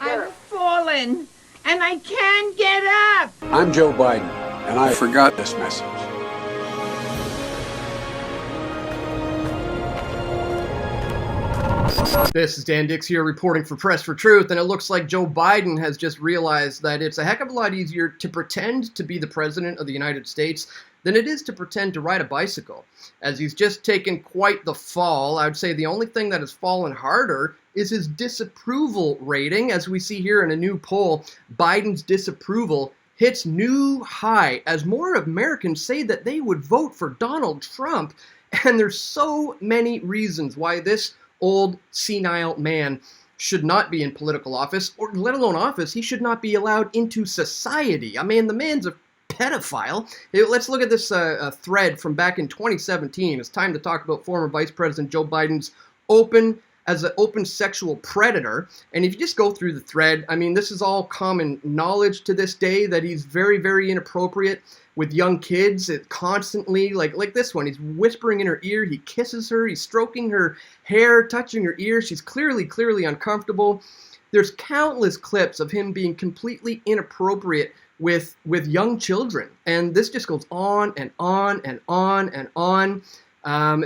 I'm fallen, and I can't get up. I'm Joe Biden, and I forgot this message. This is Dan Dix here reporting for Press for Truth, and it looks like Joe Biden has just realized that it's a heck of a lot easier to pretend to be the president of the United States than it is to pretend to ride a bicycle. As he's just taken quite the fall, I would say the only thing that has fallen harder is his disapproval rating. As we see here in a new poll, Biden's disapproval hits new high as more Americans say that they would vote for Donald Trump. And there's so many reasons why this old senile man should not be in political office, or let alone office. He should not be allowed into society. I mean, the man's a pedophile. Let's look at this thread from back in 2017. It's time to talk about former Vice President Joe Biden's open sexual predator. And if you just go through the thread, I mean, this is all common knowledge to this day that he's very, very inappropriate with young kids. It constantly, like this one, he's whispering in her ear, he kisses her, he's stroking her hair, touching her ear. She's clearly uncomfortable. There's countless clips of him being completely inappropriate with young children. And this just goes on and on and on and on.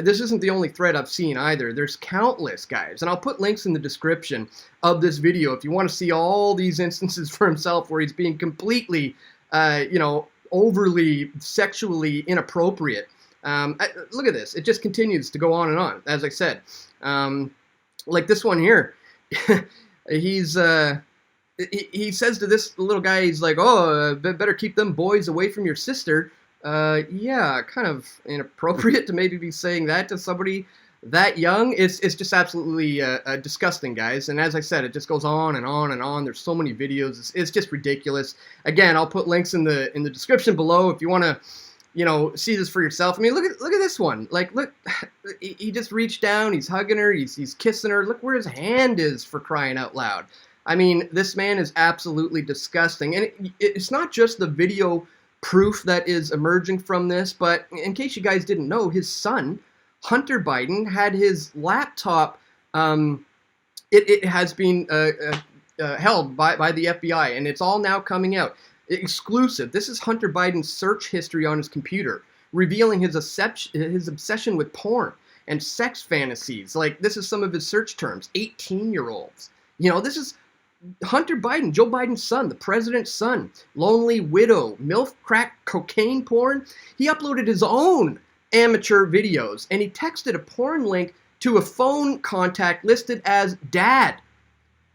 This isn't the only thread I've seen either. There's countless, guys. And I'll put links in the description of this video if you want to see all these instances for himself where he's being completely, overly sexually inappropriate. Look at this. It just continues to go on and on, as I said. Like this one here. He says to this little guy, he's like, oh, better keep them boys away from your sister. Yeah, kind of inappropriate to maybe be saying that to somebody that young. It's just absolutely disgusting, guys. And as I said, it just goes on and on and on. There's so many videos. It's just ridiculous. Again, I'll put links in the description below if you want to, see this for yourself. I mean, look at this one. Like, look, he just reached down. He's hugging her. He's kissing her. Look where his hand is, for crying out loud. I mean, this man is absolutely disgusting. And it's not just the video proof that is emerging from this, but in case you guys didn't know, his son, Hunter Biden, had his laptop, it has been held by the FBI, and it's all now coming out. Exclusive. This is Hunter Biden's search history on his computer, revealing his obsession with porn and sex fantasies. Like, this is some of his search terms. 18-year-olds. This is Hunter Biden, Joe Biden's son, the president's son, lonely widow, MILF crack cocaine porn. He uploaded his own amateur videos, and he texted a porn link to a phone contact listed as dad.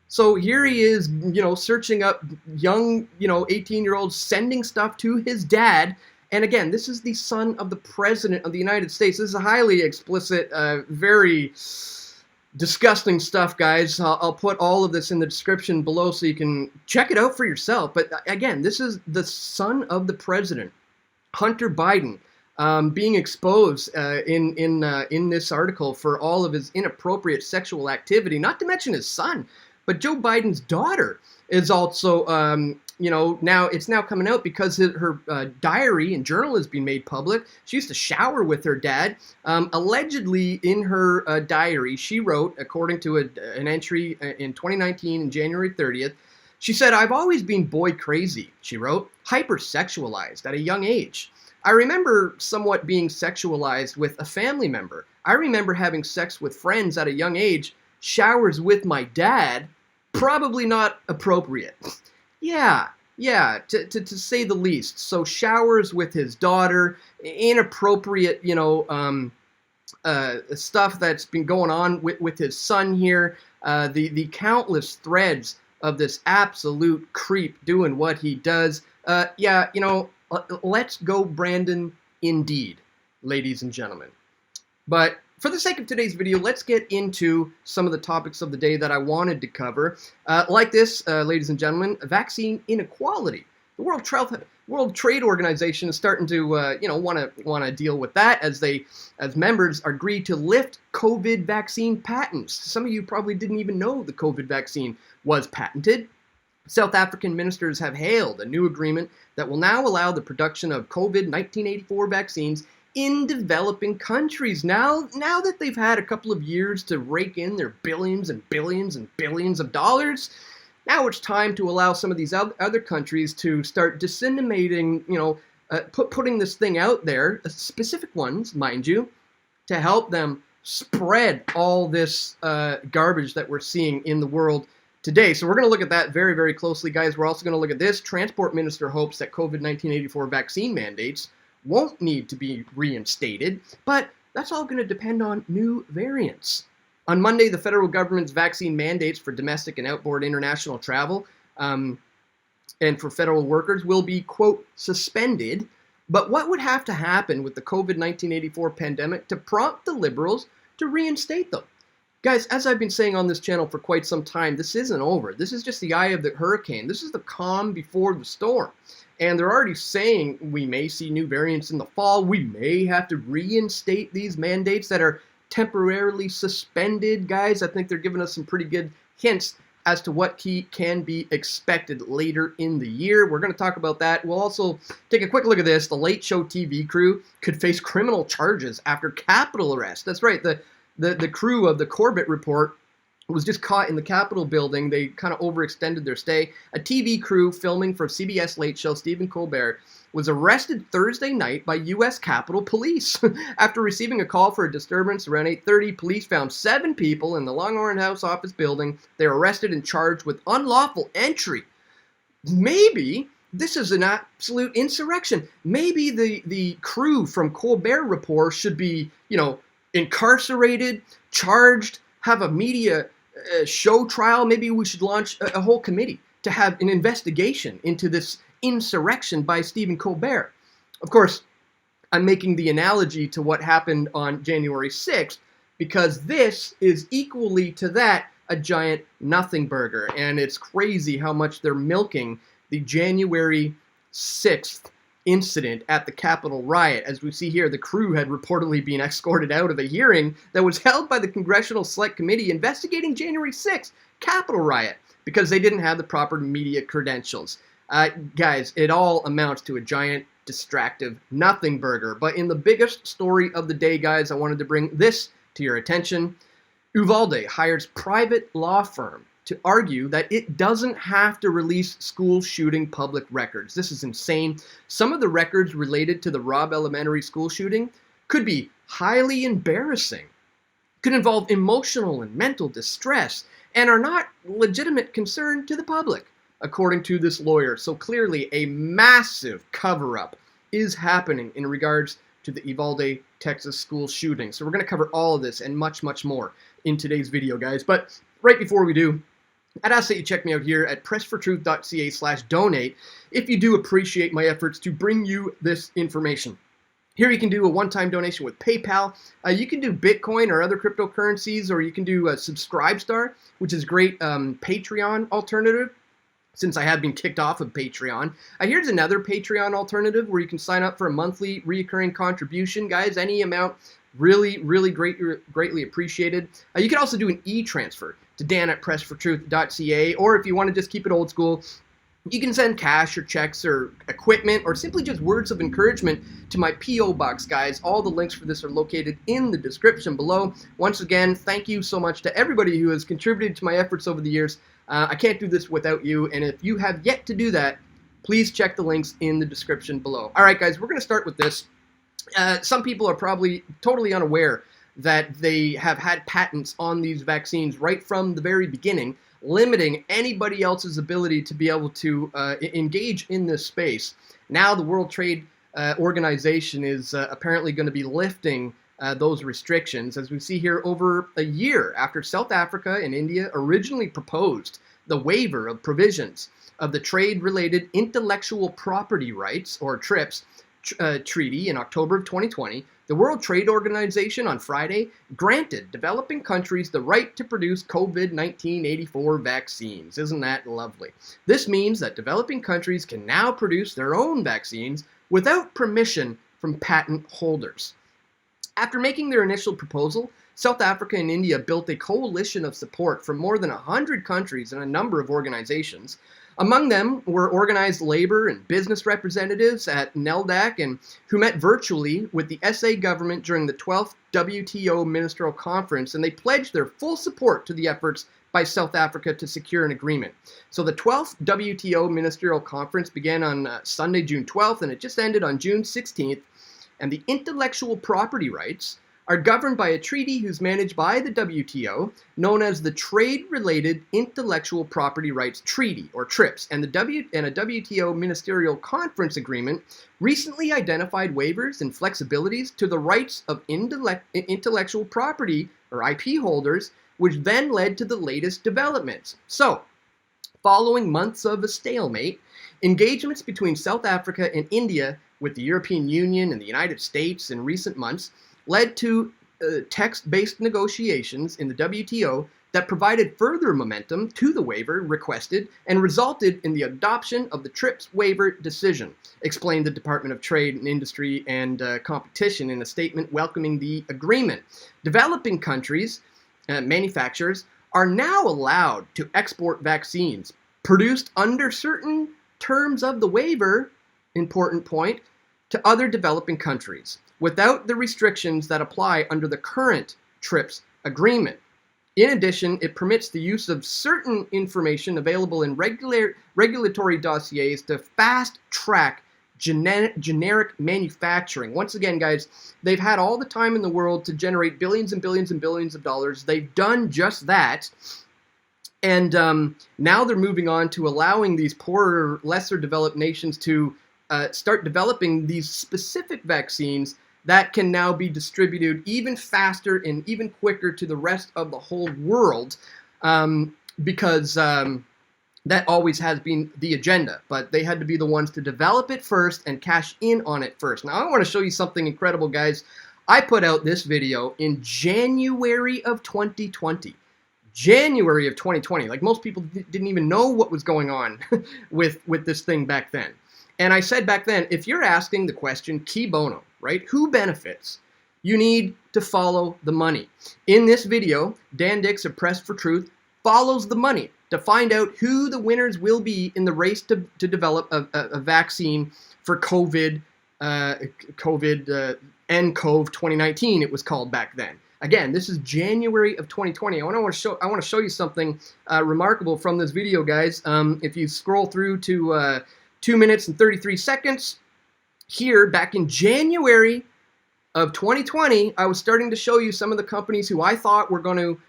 So here he is, searching up young, 18-year-olds, sending stuff to his dad. And again, this is the son of the president of the United States. This is a highly explicit, very disgusting stuff, guys. I'll put all of this in the description below so you can check it out for yourself. But again, this is the son of the president, Hunter Biden, being exposed in this article for all of his inappropriate sexual activity. Not to mention his son, but Joe Biden's daughter is also, now it's now coming out because her diary and journal has been made public. She used to shower with her dad. Allegedly, in her diary, she wrote, according to an entry in 2019 on January 30th, she said, "I've always been boy crazy," she wrote, "hypersexualized at a young age. I remember somewhat being sexualized with a family member. I remember having sex with friends at a young age. Showers with my dad, probably not appropriate." Yeah, to say the least. So showers with his daughter, inappropriate, stuff that's been going on with his son here, the countless threads of this absolute creep doing what he does. Let's go Brandon indeed, ladies and gentlemen. But for the sake of today's video, let's get into some of the topics of the day that I wanted to cover. Like this, ladies and gentlemen, vaccine inequality. The World Trade Organization is starting to, want to deal with that as members agree to lift COVID vaccine patents. Some of you probably didn't even know the COVID vaccine was patented. South African ministers have hailed a new agreement that will now allow the production of COVID-1984 vaccines in developing countries. Now that they've had a couple of years to rake in their billions and billions and billions of dollars, now it's time to allow some of these other countries to start disseminating, putting this thing out there, specific ones, mind you, to help them spread all this garbage that we're seeing in the world today. So we're going to look at that very, very closely, guys. We're also going to look at this. Transport Minister hopes that COVID-1984 vaccine mandates won't need to be reinstated, but that's all going to depend on new variants. On Monday, the federal government's vaccine mandates for domestic and outboard international travel and for federal workers will be, quote, suspended. But what would have to happen with the COVID-1984 pandemic to prompt the Liberals to reinstate them? Guys, as I've been saying on this channel for quite some time, this isn't over. This is just the eye of the hurricane. This is the calm before the storm. And they're already saying we may see new variants in the fall. We may have to reinstate these mandates that are temporarily suspended. Guys, I think they're giving us some pretty good hints as to what can be expected later in the year. We're going to talk about that. We'll also take a quick look at this. The Late Show TV crew could face criminal charges after Capitol arrest. That's right. The crew of the Colbert report was just caught in the Capitol building. They kind of overextended their stay. A TV crew filming for CBS Late Show, Stephen Colbert, was arrested Thursday night by U.S. Capitol Police. After receiving a call for a disturbance around 8:30, police found 7 people in the Longhorn House office building. They were arrested and charged with unlawful entry. Maybe this is an absolute insurrection. Maybe the crew from Colbert Report should be, incarcerated, charged, have a media show trial. Maybe we should launch a whole committee to have an investigation into this insurrection by Stephen Colbert. Of course, I'm making the analogy to what happened on January 6th because this is equally to that a giant nothing burger. And it's crazy how much they're milking the January 6th incident at the Capitol riot. As we see here, the crew had reportedly been escorted out of a hearing that was held by the Congressional Select Committee investigating January 6th Capitol riot because they didn't have the proper media credentials. Guys, it all amounts to a giant distractive nothing burger. But in the biggest story of the day, guys, I wanted to bring this to your attention. Uvalde hires private law firm to argue that it doesn't have to release school shooting public records. This is insane. Some of the records related to the Robb Elementary School shooting could be highly embarrassing, could involve emotional and mental distress, and are not legitimate concern to the public, according to this lawyer. So clearly a massive cover-up is happening in regards to the Uvalde, Texas school shooting. So we're going to cover all of this and much, much more in today's video, guys. But right before we do, I'd ask that you check me out here at pressfortruth.ca/donate if you do appreciate my efforts to bring you this information. Here you can do a one-time donation with PayPal. You can do Bitcoin or other cryptocurrencies, or you can do a Subscribestar, which is a great Patreon alternative, since I have been kicked off of Patreon. Here's another Patreon alternative where you can sign up for a monthly recurring contribution. Guys, any amount really, really greatly appreciated. You can also do an e-transfer to dan@pressfortruth.ca, or if you want to just keep it old school, you can send cash or checks or equipment or simply just words of encouragement to my P.O. Box, guys. All the links for this are located in the description below. Once again, thank you so much to everybody who has contributed to my efforts over the years. I can't do this without you, and if you have yet to do that, please check the links in the description below. All right, guys, we're going to start with this. Some people are probably totally unaware that they have had patents on these vaccines right from the very beginning, limiting anybody else's ability to be able to engage in this space. Now the World Trade Organization is apparently going to be lifting those restrictions, as we see here, over a year after South Africa and India originally proposed the waiver of provisions of the Trade-Related Intellectual Property Rights, or TRIPS, treaty in October of 2020. The World Trade Organization on Friday granted developing countries the right to produce COVID-1984 vaccines. Isn't that lovely? This means that developing countries can now produce their own vaccines without permission from patent holders. After making their initial proposal, South Africa and India built a coalition of support from more than 100 countries and a number of organizations. Among them were organized labor and business representatives at NELDAC and who met virtually with the SA government during the 12th WTO Ministerial Conference, and they pledged their full support to the efforts by South Africa to secure an agreement. So the 12th WTO Ministerial Conference began on Sunday, June 12th, and it just ended on June 16th, and the intellectual property rights are governed by a treaty who's managed by the WTO, known as the Trade-Related Intellectual Property Rights Treaty, or TRIPS, and a WTO Ministerial Conference agreement recently identified waivers and flexibilities to the rights of intellectual property, or IP holders, which then led to the latest developments. So, following months of a stalemate, engagements between South Africa and India with the European Union and the United States in recent months led to text-based negotiations in the WTO that provided further momentum to the waiver requested and resulted in the adoption of the TRIPS waiver decision, explained the Department of Trade and Industry and Competition in a statement welcoming the agreement. Developing countries, manufacturers, are now allowed to export vaccines produced under certain terms of the waiver, important point, to other developing countries, without the restrictions that apply under the current TRIPS agreement. In addition, it permits the use of certain information available in regulatory dossiers to fast-track generic manufacturing. Once again, guys, they've had all the time in the world to generate billions and billions and billions of dollars. They've done just that. And now they're moving on to allowing these poorer, lesser developed nations to start developing these specific vaccines that can now be distributed even faster and even quicker to the rest of the whole world, because that always has been the agenda. But they had to be the ones to develop it first and cash in on it first. Now, I want to show you something incredible, guys. I put out this video in January of 2020. January of 2020. Like, most people didn't even know what was going on with this thing back then. And I said back then, if you're asking the question, qui bono, right? Who benefits? You need to follow the money. In this video, Dan Dix of Press for Truth follows the money to find out who the winners will be in the race to develop a vaccine for COVID, nCoV 2019, it was called back then. Again, this is January of 2020. I want to show you something remarkable from this video, guys. If you scroll through to 2 minutes and 33 seconds, here back in January of 2020, I was starting to show you some of the companies who I thought were going to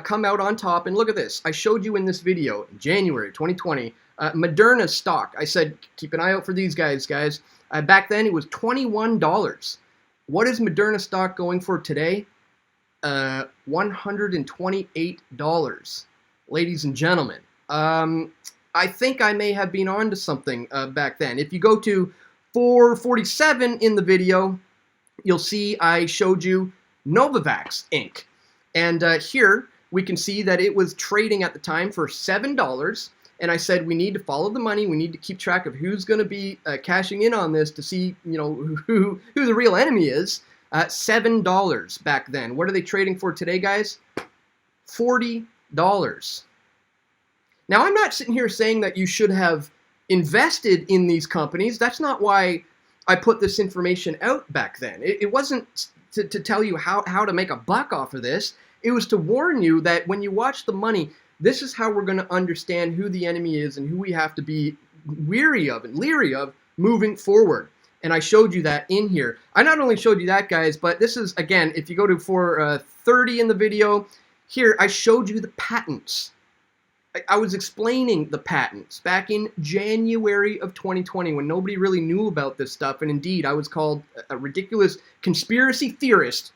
come out on top. And look at this. I showed you in this video in January 2020, Moderna's stock. I said, keep an eye out for these guys. Back then, it was $21. What is Moderna stock going for today? $128, ladies and gentlemen. I think I may have been onto something back then. If you go to 447 in the video, you'll see I showed you Novavax Inc. And here we can see that it was trading at the time for $7. And I said we need to follow the money. We need to keep track of who's going to be cashing in on this to see, you know, who the real enemy is. $7 back then. What are they trading for today, guys? $40. Now, I'm not sitting here saying that you should have invested in these companies. That's not why I put this information out back then. It wasn't to tell you how to make a buck off of this. It was to warn you that when you watch the money, this is how we're going to understand who the enemy is and who we have to be weary of and leery of moving forward. And I showed you that in here. I not only showed you that, guys, but this is, again, if you go to 430 in the video, here I showed you the patents. I was explaining the patents back in January of 2020 when nobody really knew about this stuff. And indeed, I was called a ridiculous conspiracy theorist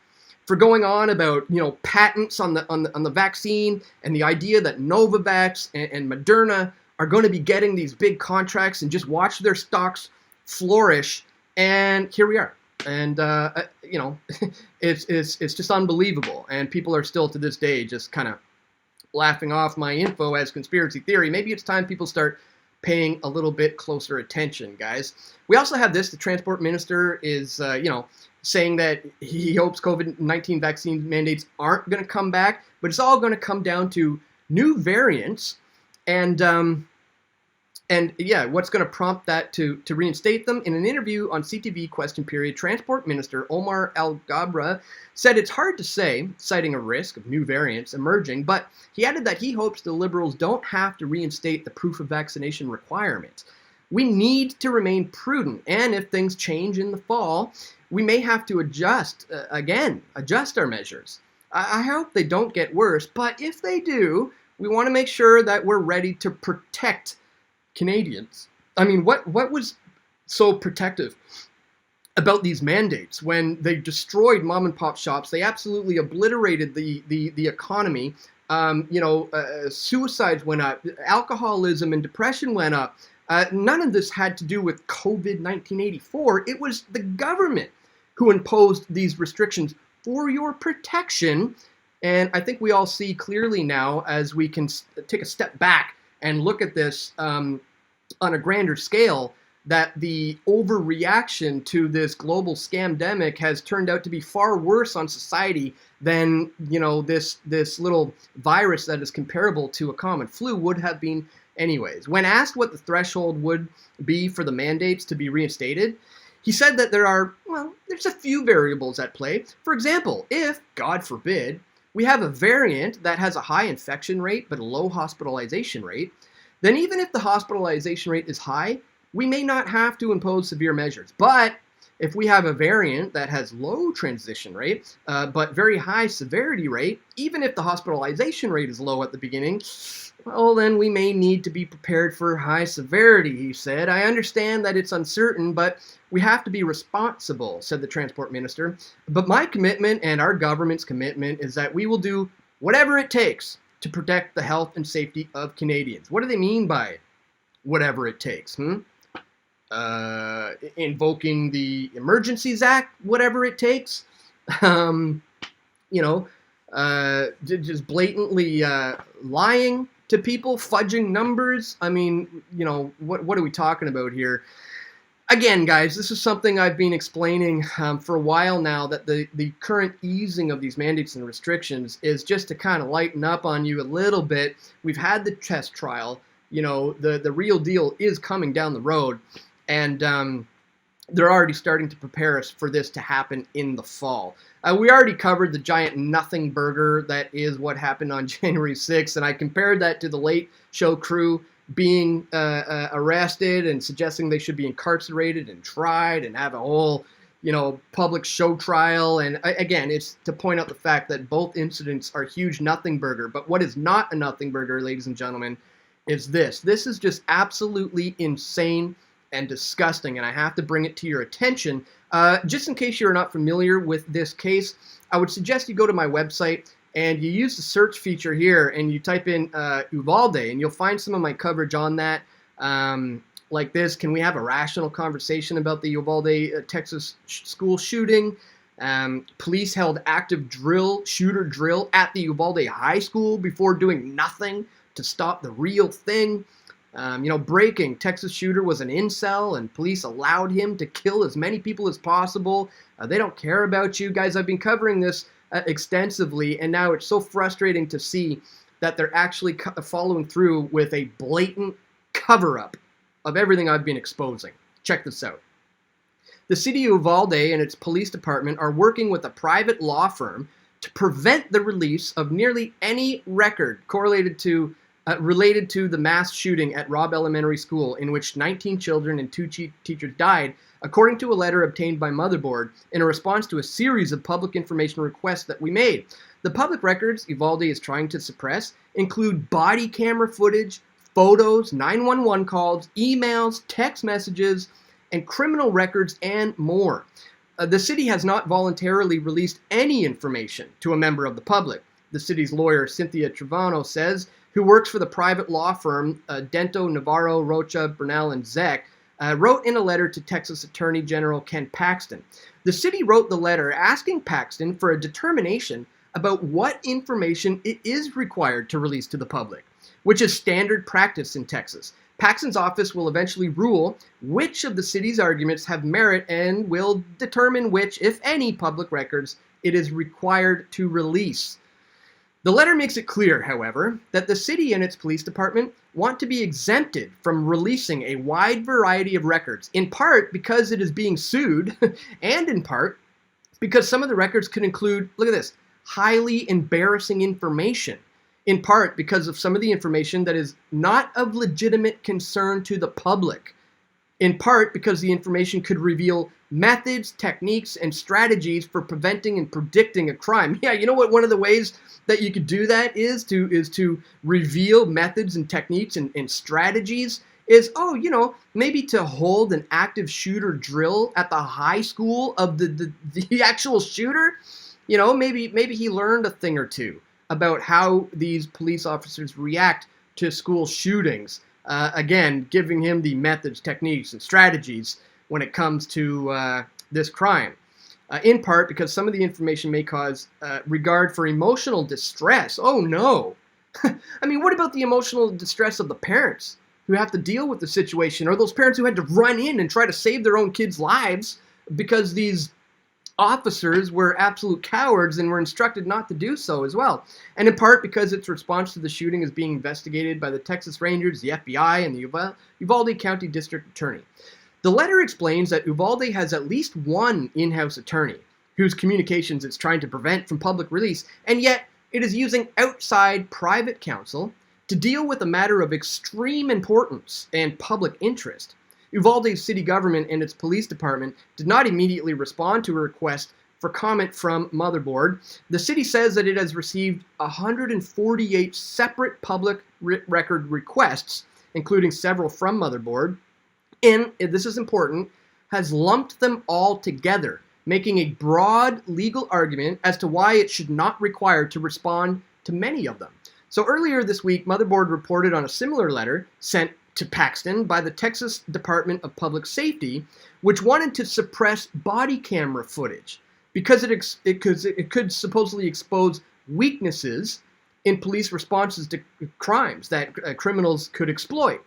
for going on about, you know, patents on the vaccine and the idea that Novavax and Moderna are going to be getting these big contracts and just watch their stocks flourish. And here we are. And, you know, it's just unbelievable. And people are still to this day just kind of laughing off my info as conspiracy theory. Maybe it's time people start paying a little bit closer attention, guys. We also have this. The transport minister is, saying that he hopes COVID-19 vaccine mandates aren't going to come back, but it's all going to come down to new variants and what's going to prompt that to reinstate them. In an interview on CTV Question Period, Transport Minister Omar Al-Gabra said it's hard to say, citing a risk of new variants emerging, but he added that he hopes the Liberals don't have to reinstate the proof of vaccination requirement. We need to remain prudent, and if things change in the fall, we may have to adjust our measures. I hope they don't get worse, but if they do, we want to make sure that we're ready to protect Canadians. I mean, what was so protective about these mandates when they destroyed mom and pop shops? They absolutely obliterated the economy. Suicides went up, alcoholism and depression went up. None of this had to do with COVID-1984. It was the government who imposed these restrictions for your protection. And I think we all see clearly now, as we can take a step back and look at this on a grander scale, that the overreaction to this global scamdemic has turned out to be far worse on society than, this little virus that is comparable to a common flu would have been anyways. When asked what the threshold would be for the mandates to be reinstated, he said that there's a few variables at play. For example, if, God forbid, we have a variant that has a high infection rate but a low hospitalization rate, then even if the hospitalization rate is high, we may not have to impose severe measures. But if we have a variant that has low transition rate but very high severity rate, even if the hospitalization rate is low at the beginning, well, then we may need to be prepared for high severity, he said. I understand that it's uncertain, but we have to be responsible, said the transport minister. But my commitment and our government's commitment is that we will do whatever it takes to protect the health and safety of Canadians. What do they mean by whatever it takes? Invoking the Emergencies Act, whatever it takes? Just blatantly lying to people, fudging numbers. I mean, what are we talking about here? Again, guys, this is something I've been explaining for a while now, that the current easing of these mandates and restrictions is just to kind of lighten up on you a little bit. We've had the test trial. The real deal is coming down the road, and they're already starting to prepare us for this to happen in the fall. We already covered the giant nothing burger that is what happened on January 6th, and I compared that to the Late Show crew being arrested and suggesting they should be incarcerated and tried and have a whole, public show trial. And again, it's to point out the fact that both incidents are huge nothing burger. But what is not a nothing burger, ladies and gentlemen, is this. This is just absolutely insane and disgusting, and I have to bring it to your attention. Just in case you're not familiar with this case, I would suggest you go to my website and you use the search feature here and you type in Uvalde, and you'll find some of my coverage on that. Like this: can we have a rational conversation about the Uvalde, Texas school shooting? Police held active shooter drill at the Uvalde High School before doing nothing to stop the real thing. Breaking: Texas shooter was an incel and police allowed him to kill as many people as possible. They don't care about you guys. I've been covering this extensively, and now it's so frustrating to see that they're actually following through with a blatant cover-up of everything I've been exposing. Check this out. The city of Uvalde and its police department are working with a private law firm to prevent the release of nearly any record related to the mass shooting at Robb Elementary School, in which 19 children and 2 teachers died, according to a letter obtained by Motherboard in a response to a series of public information requests that we made. The public records Uvalde is trying to suppress include body camera footage, photos, 911 calls, emails, text messages, and criminal records, and more. The city has not voluntarily released any information to a member of the public. The city's lawyer, Cynthia Trevano, says, who works for the private law firm Dento, Navarro, Rocha, Bernal, and Zek, wrote in a letter to Texas Attorney General Ken Paxton. The city wrote the letter asking Paxton for a determination about what information it is required to release to the public, which is standard practice in Texas. Paxton's office will eventually rule which of the city's arguments have merit and will determine which, if any, public records it is required to release. The letter makes it clear, however, that the city and its police department want to be exempted from releasing a wide variety of records, in part because it is being sued, and in part because some of the records could include, look at this, highly embarrassing information, in part because of some of the information that is not of legitimate concern to the public, in part because the information could reveal methods, techniques, and strategies for preventing and predicting a crime. Yeah, you know what one of the ways that you could do that is to reveal methods and techniques and strategies is, maybe to hold an active shooter drill at the high school of the actual shooter. Maybe he learned a thing or two about how these police officers react to school shootings. Again, giving him the methods, techniques, and strategies when it comes to this crime. In part because some of the information may cause regard for emotional distress. Oh no! I mean, what about the emotional distress of the parents who have to deal with the situation, or those parents who had to run in and try to save their own kids' lives because these officers were absolute cowards and were instructed not to do so as well. And in part because its response to the shooting is being investigated by the Texas Rangers, the FBI, and the Uvalde County District Attorney. The letter explains that Uvalde has at least one in-house attorney whose communications it's trying to prevent from public release, and yet it is using outside private counsel to deal with a matter of extreme importance and public interest. Uvalde's city government and its police department did not immediately respond to a request for comment from Motherboard. The city says that it has received 148 separate public record requests, including several from Motherboard, and, this is important, has lumped them all together, making a broad legal argument as to why it should not require to respond to many of them. So earlier this week, Motherboard reported on a similar letter sent to Paxton by the Texas Department of Public Safety, which wanted to suppress body camera footage because it could supposedly expose weaknesses in police responses to crimes that criminals could exploit.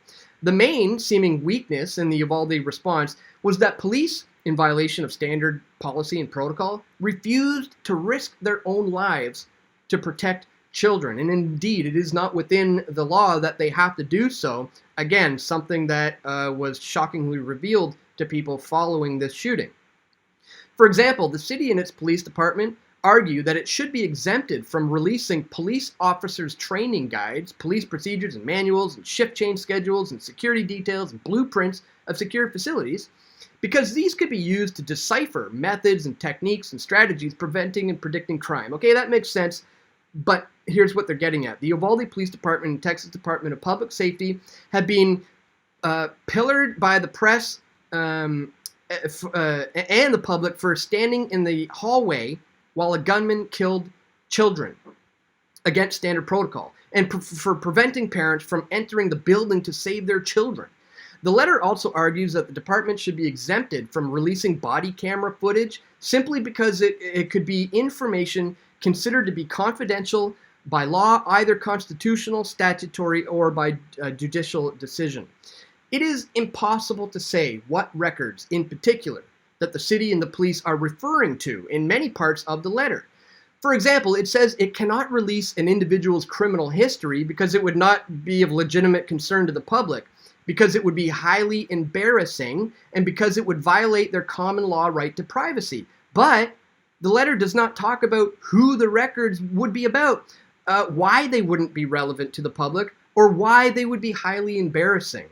The main seeming weakness in the Uvalde response was that police, in violation of standard policy and protocol, refused to risk their own lives to protect children. And indeed, it is not within the law that they have to do so. Again, something that was shockingly revealed to people following this shooting. For example, the city and its police department argue that it should be exempted from releasing police officers' training guides, police procedures and manuals, and shift change schedules, and security details, and blueprints of secure facilities, because these could be used to decipher methods and techniques and strategies preventing and predicting crime. Okay, that makes sense, but here's what they're getting at. The Uvalde Police Department and Texas Department of Public Safety have been pillared by the press and the public for standing in the hallway while a gunman killed children against standard protocol, and for preventing parents from entering the building to save their children. The letter also argues that the department should be exempted from releasing body camera footage simply because it could be information considered to be confidential by law, either constitutional, statutory, or by judicial decision. It is impossible to say what records in particular that the city and the police are referring to in many parts of the letter. For example, it says it cannot release an individual's criminal history because it would not be of legitimate concern to the public, because it would be highly embarrassing, and because it would violate their common law right to privacy. But the letter does not talk about who the records would be about, why they wouldn't be relevant to the public, or why they would be highly embarrassing.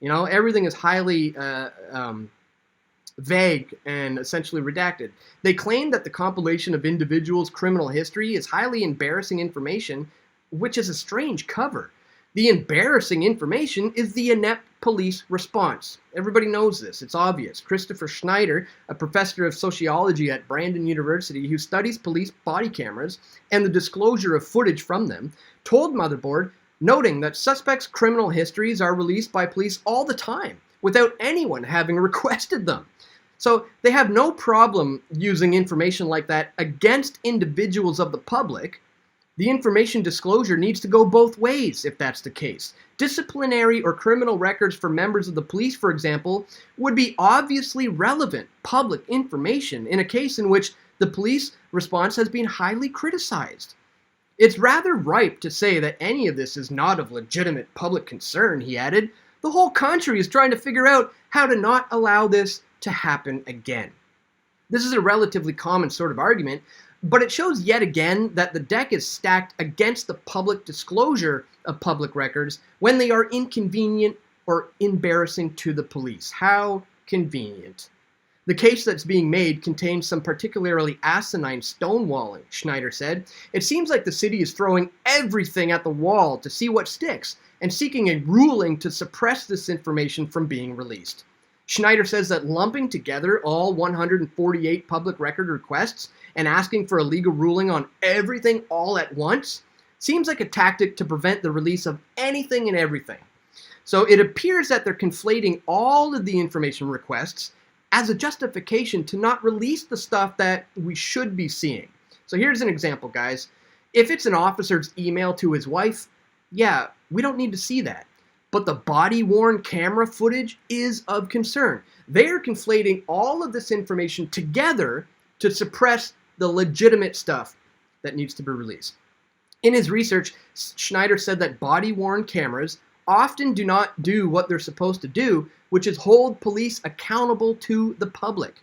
Everything is highly vague and essentially redacted. They claim that the compilation of individuals' criminal history is highly embarrassing information, which is a strange cover. The embarrassing information is the inept police response. Everybody knows this. It's obvious. Christopher Schneider, a professor of sociology at Brandon University who studies police body cameras and the disclosure of footage from them, told Motherboard, noting that suspects' criminal histories are released by police all the time without anyone having requested them. So they have no problem using information like that against individuals of the public The information disclosure needs to go both ways if that's the case. Disciplinary or criminal records for members of the police, for example, would be obviously relevant public information in a case in which the police response has been highly criticized. It's rather ripe to say that any of this is not of legitimate public concern, he added. The whole country is trying to figure out how to not allow this to happen again. This is a relatively common sort of argument, but it shows yet again that the deck is stacked against the public disclosure of public records when they are inconvenient or embarrassing to the police. How convenient. The case that's being made contains some particularly asinine stonewalling, Schneider said. It seems like the city is throwing everything at the wall to see what sticks and seeking a ruling to suppress this information from being released. Schneider says that lumping together all 148 public record requests and asking for a legal ruling on everything all at once seems like a tactic to prevent the release of anything and everything. So it appears that they're conflating all of the information requests as a justification to not release the stuff that we should be seeing. So here's an example, guys. If it's an officer's email to his wife, yeah, we don't need to see that. But the body-worn camera footage is of concern. They are conflating all of this information together to suppress the legitimate stuff that needs to be released. In his research, Schneider said that body-worn cameras often do not do what they're supposed to do, which is hold police accountable to the public.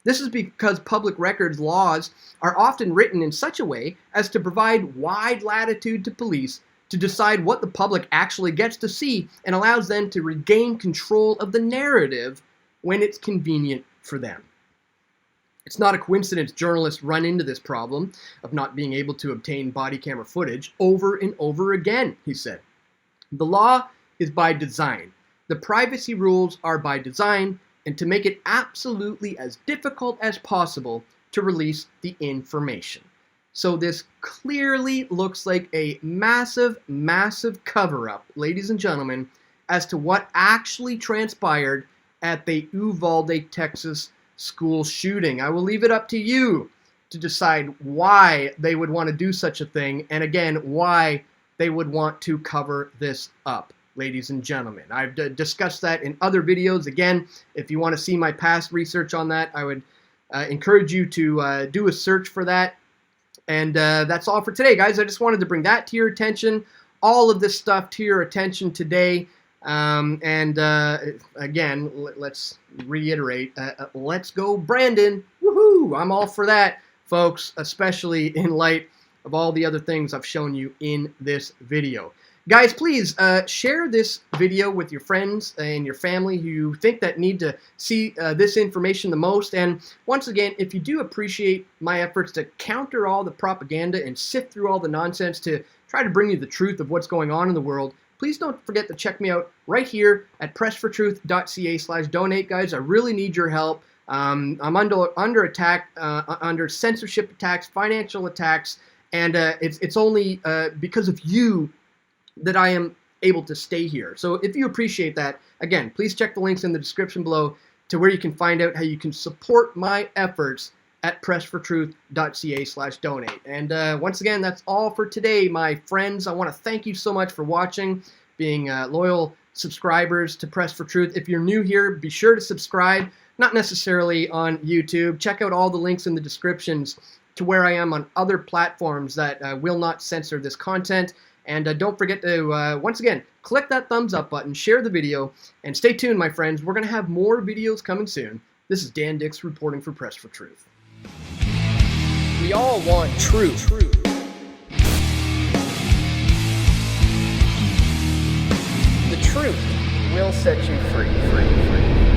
This is because public records laws are often written in such a way as to provide wide latitude to police to decide what the public actually gets to see and allows them to regain control of the narrative when it's convenient for them. It's not a coincidence journalists run into this problem of not being able to obtain body camera footage over and over again, he said. The law is by design. The privacy rules are by design, and to make it absolutely as difficult as possible to release the information. So this clearly looks like a massive, massive cover-up, ladies and gentlemen, as to what actually transpired at the Uvalde, Texas school shooting. I will leave it up to you to decide why they would want to do such a thing, and again, why they would want to cover this up, ladies and gentlemen. I've discussed that in other videos. Again, if you want to see my past research on that, I would encourage you to do a search for that. And that's all for today, guys. I just wanted to bring that to your attention, all of this stuff to your attention today. Again, let's reiterate, let's go Brandon. Woohoo! I'm all for that, folks, especially in light of all the other things I've shown you in this video. Guys, please share this video with your friends and your family who you think that need to see this information the most. And once again, if you do appreciate my efforts to counter all the propaganda and sift through all the nonsense to try to bring you the truth of what's going on in the world, please don't forget to check me out right here at pressfortruth.ca/donate, guys. I really need your help. I'm under attack, under censorship attacks, financial attacks, and it's only because of you that I am able to stay here. So if you appreciate that, again, please check the links in the description below to where you can find out how you can support my efforts at pressfortruth.ca/donate. And once again, that's all for today, my friends. I want to thank you so much for watching, being loyal subscribers to Press for Truth. If you're new here, be sure to subscribe, not necessarily on YouTube. Check out all the links in the descriptions to where I am on other platforms that will not censor this content. And don't forget to, once again, click that thumbs up button, share the video, and stay tuned, my friends. We're going to have more videos coming soon. This is Dan Dix reporting for Press for Truth. We all want truth. The truth will set you free.